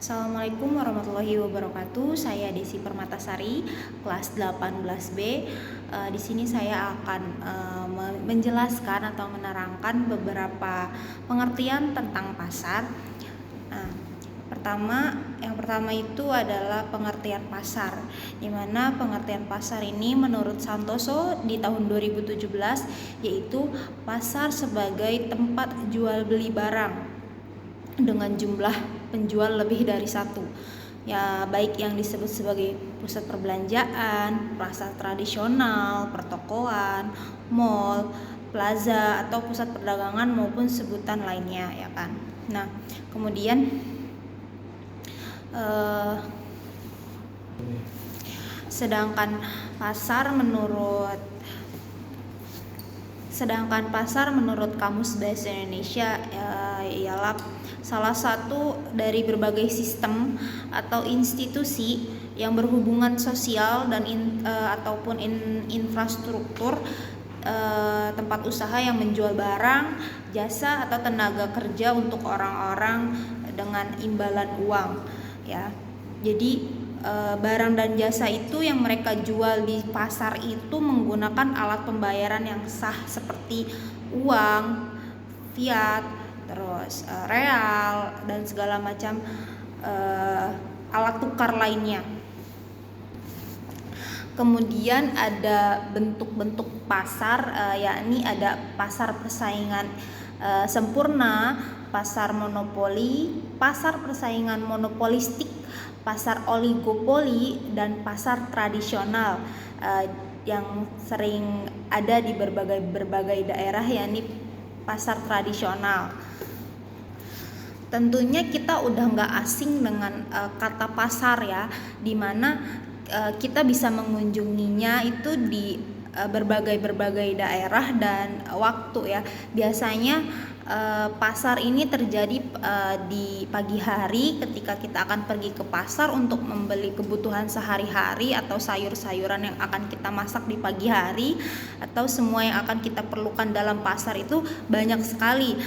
Assalamualaikum warahmatullahi wabarakatuh. Saya Desi Permatasari, kelas 18B. Di sini saya akan menjelaskan atau menerangkan beberapa pengertian tentang pasar. Nah, yang pertama itu adalah pengertian pasar, di mana pengertian pasar ini menurut Santoso di tahun 2017 yaitu pasar sebagai tempat jual beli barang dengan jumlah penjual lebih dari satu, ya, baik yang disebut sebagai pusat perbelanjaan, pasar tradisional, pertokoan, mall, plaza atau pusat perdagangan maupun sebutan lainnya, ya kan. Nah, kemudian sedangkan pasar menurut Kamus Bahasa Indonesia ialah salah satu dari berbagai sistem atau institusi yang berhubungan sosial dan ataupun infrastruktur tempat usaha yang menjual barang, jasa atau tenaga kerja untuk orang-orang dengan imbalan uang, ya. Jadi barang dan jasa itu yang mereka jual di pasar itu menggunakan alat pembayaran yang sah seperti uang, fiat, terus real dan segala macam alat tukar lainnya. Kemudian ada bentuk-bentuk pasar, yakni ada pasar persaingan sempurna, pasar monopoli, pasar persaingan monopolistik, pasar oligopoli, dan pasar tradisional yang sering ada di berbagai daerah, yakni pasar tradisional. Tentunya kita udah nggak asing dengan kata pasar, ya, dimana kita bisa mengunjunginya itu di berbagai daerah dan waktu, ya. Biasanya pasar ini terjadi di pagi hari ketika kita akan pergi ke pasar untuk membeli kebutuhan sehari-hari atau sayur-sayuran yang akan kita masak di pagi hari, atau semua yang akan kita perlukan dalam pasar itu banyak sekali.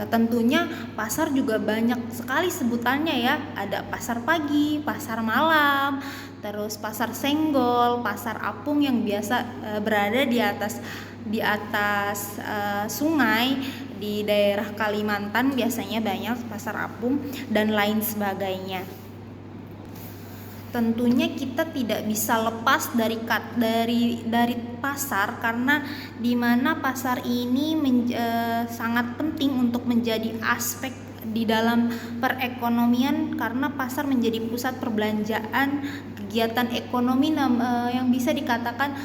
Tentunya pasar juga banyak sekali sebutannya, ya. Ada pasar pagi, pasar malam, terus pasar senggol, pasar apung yang biasa berada di atas sungai di daerah Kalimantan, biasanya banyak pasar apung dan lain sebagainya. Tentunya kita tidak bisa lepas dari pasar, karena di mana pasar ini sangat penting untuk menjadi aspek di dalam perekonomian, karena pasar menjadi pusat perbelanjaan, kegiatan ekonomi yang bisa dikatakan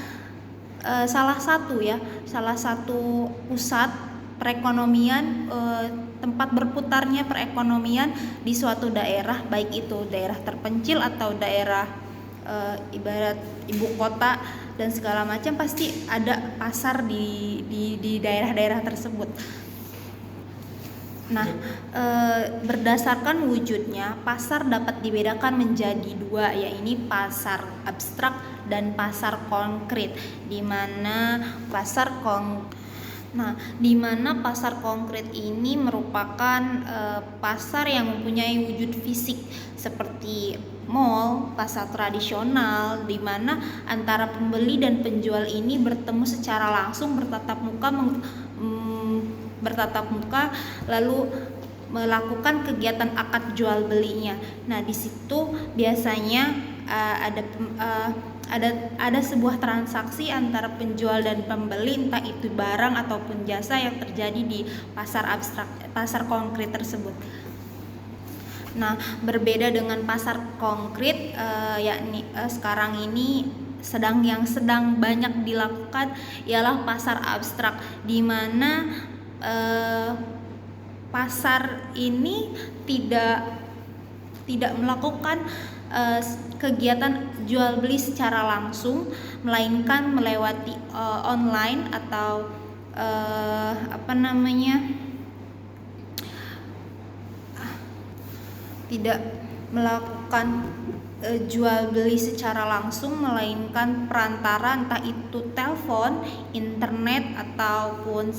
salah satu pusat perekonomian, tempat berputarnya perekonomian di suatu daerah, baik itu daerah terpencil atau daerah ibarat ibu kota dan segala macam, pasti ada pasar di daerah-daerah tersebut. Nah, berdasarkan wujudnya, pasar dapat dibedakan menjadi dua, yaitu pasar abstrak dan pasar konkret, di mana pasar konkret ini merupakan pasar yang mempunyai wujud fisik seperti mall, pasar tradisional, di mana antara pembeli dan penjual ini bertemu secara langsung, bertatap muka lalu melakukan kegiatan akad jual belinya. Nah, di situ biasanya ada sebuah transaksi antara penjual dan pembeli, entah itu barang ataupun jasa, yang terjadi di pasar konkret tersebut. Nah, berbeda dengan pasar konkret, yakni sekarang ini yang sedang banyak dilakukan ialah pasar abstrak, di mana pasar ini tidak melakukan kegiatan jual beli secara langsung, melainkan melewati online atau tidak melakukan jual beli secara langsung, melainkan perantara, entah itu telepon, internet ataupun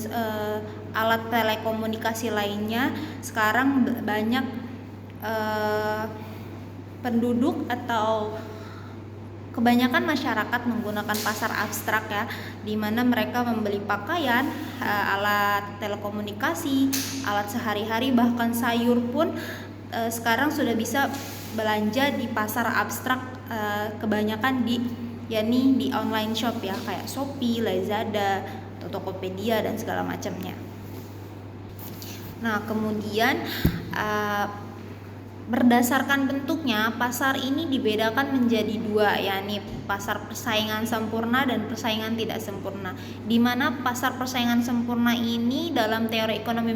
alat telekomunikasi lainnya, sekarang banyak penduduk atau kebanyakan masyarakat menggunakan pasar abstrak ya, di mana mereka membeli pakaian, alat telekomunikasi, alat sehari-hari, bahkan sayur pun sekarang sudah bisa belanja di pasar abstrak, kebanyakan yakni di online shop ya, kayak Shopee, Lazada, atau Tokopedia dan segala macamnya. Nah, kemudian berdasarkan bentuknya, pasar ini dibedakan menjadi dua, yakni pasar persaingan sempurna dan persaingan tidak sempurna. Di mana pasar persaingan sempurna ini dalam teori ekonomi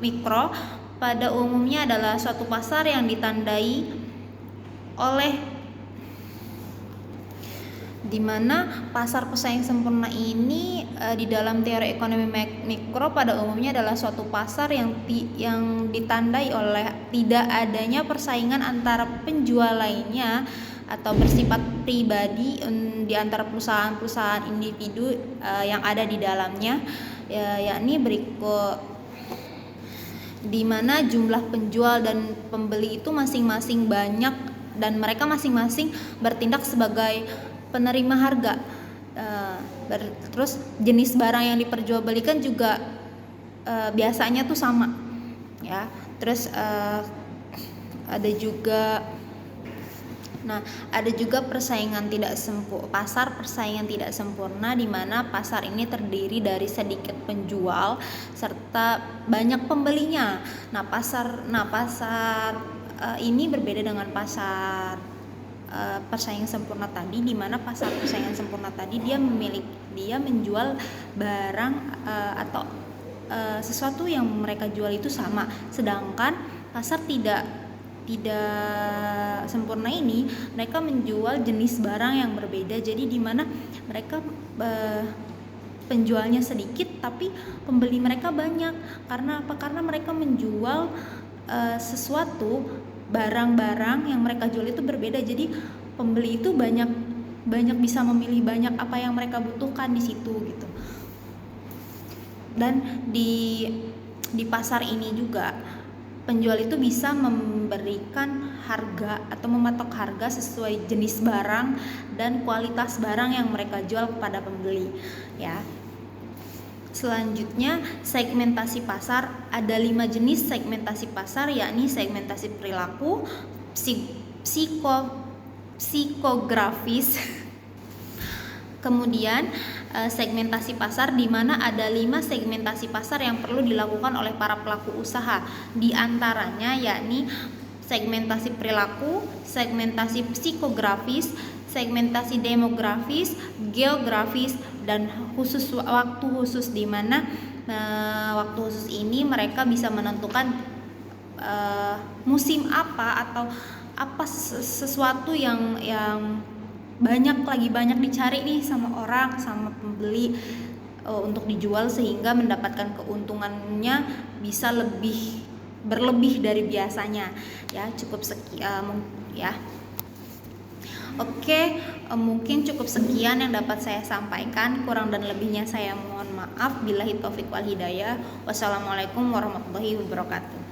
mikro pada umumnya adalah suatu pasar yang ditandai oleh dimana pasar persaingan sempurna ini di dalam teori ekonomi mikro pada umumnya adalah suatu pasar yang ditandai oleh tidak adanya persaingan antara penjual lainnya atau bersifat pribadi di antara perusahaan-perusahaan individu yang ada di dalamnya, yakni berikut, di mana jumlah penjual dan pembeli itu masing-masing banyak dan mereka masing-masing bertindak sebagai penerima harga. Terus jenis barang yang diperjualbelikan juga biasanya tuh sama ya. Terus ada juga pasar persaingan tidak sempurna, di mana pasar ini terdiri dari sedikit penjual serta banyak pembelinya. Pasar ini berbeda dengan pasar persaingan sempurna tadi, di mana pasar persaingan sempurna tadi dia menjual barang atau sesuatu yang mereka jual itu sama, sedangkan pasar tidak sempurna ini mereka menjual jenis barang yang berbeda. Jadi di mana mereka penjualnya sedikit tapi pembeli mereka banyak. Karena apa? Karena mereka menjual sesuatu, barang-barang yang mereka jual itu berbeda. Jadi pembeli itu banyak bisa memilih banyak apa yang mereka butuhkan di situ gitu. Dan di pasar ini juga penjual itu bisa memberikan harga atau mematok harga sesuai jenis barang dan kualitas barang yang mereka jual kepada pembeli ya. Selanjutnya, segmentasi pasar. Ada 5 jenis segmentasi pasar, yakni segmentasi perilaku, psikografis. Kemudian segmentasi pasar, di mana ada 5 segmentasi pasar yang perlu dilakukan oleh para pelaku usaha. Di antaranya yakni segmentasi perilaku, segmentasi psikografis, segmentasi demografis, geografis, dan waktu khusus, di mana waktu khusus ini mereka bisa menentukan musim apa atau apa sesuatu yang banyak dicari nih sama pembeli untuk dijual, sehingga mendapatkan keuntungannya bisa berlebih dari biasanya ya. Cukup sekian ya. Oke, mungkin cukup sekian yang dapat saya sampaikan. Kurang dan lebihnya saya mohon maaf. Billahi taufik wal hidayah. Wassalamualaikum warahmatullahi wabarakatuh.